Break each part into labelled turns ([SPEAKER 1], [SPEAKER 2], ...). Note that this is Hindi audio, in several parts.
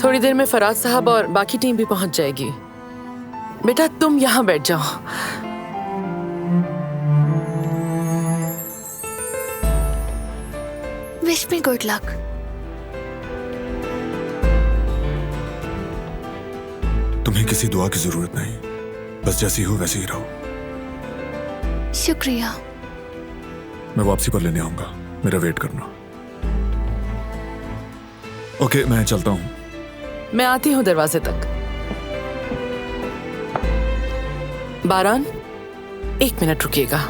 [SPEAKER 1] थोड़ी देर में फराज साहब और बाकी टीम भी पहुंच जाएगी। बेटा तुम यहाँ बैठ जाओ।
[SPEAKER 2] Wish me good luck.
[SPEAKER 3] तुम्हें किसी दुआ की जरूरत नहीं, बस जैसी हो वैसे ही रहो।
[SPEAKER 2] शुक्रिया।
[SPEAKER 3] मैं वापसी पर लेने आऊंगा, मेरा वेट करना। ओके, मैं चलता हूं।
[SPEAKER 1] मैं आती हूँ दरवाजे तक। बारान, 1 मिनट रुकिएगा।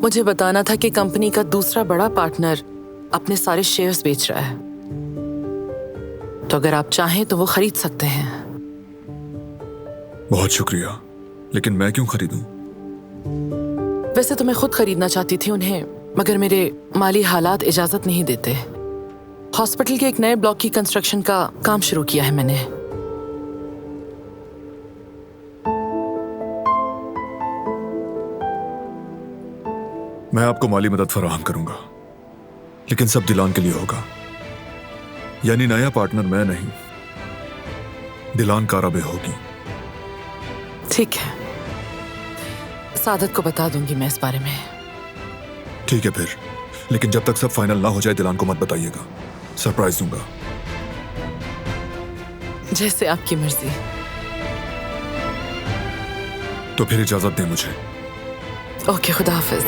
[SPEAKER 1] मुझे बताना था कि कंपनी का दूसरा बड़ा पार्टनर अपने सारे शेयर्स बेच रहा है, तो अगर आप चाहें तो वो खरीद सकते हैं।
[SPEAKER 3] बहुत शुक्रिया, लेकिन मैं क्यों खरीदूं?
[SPEAKER 1] वैसे तो मैं खुद खरीदना चाहती थी उन्हें, मगर मेरे माली हालात इजाजत नहीं देते। हॉस्पिटल के एक नए ब्लॉक की कंस्ट्रक्शन का काम शुरू किया है मैंने।
[SPEAKER 3] मैं आपको माली मदद फराहम करूंगा, लेकिन सब दिलान के लिए होगा। यानी नया पार्टनर मैं नहीं, दिलान काराबे होगी।
[SPEAKER 1] ठीक है, सादत को बता दूंगी मैं इस बारे में।
[SPEAKER 3] ठीक है फिर, लेकिन जब तक सब फाइनल ना हो जाए दिलान को मत बताइएगा, सरप्राइज दूंगा।
[SPEAKER 1] जैसे आपकी मर्जी।
[SPEAKER 3] तो फिर इजाजत दें मुझे।
[SPEAKER 1] ओके, खुदा हाफिज।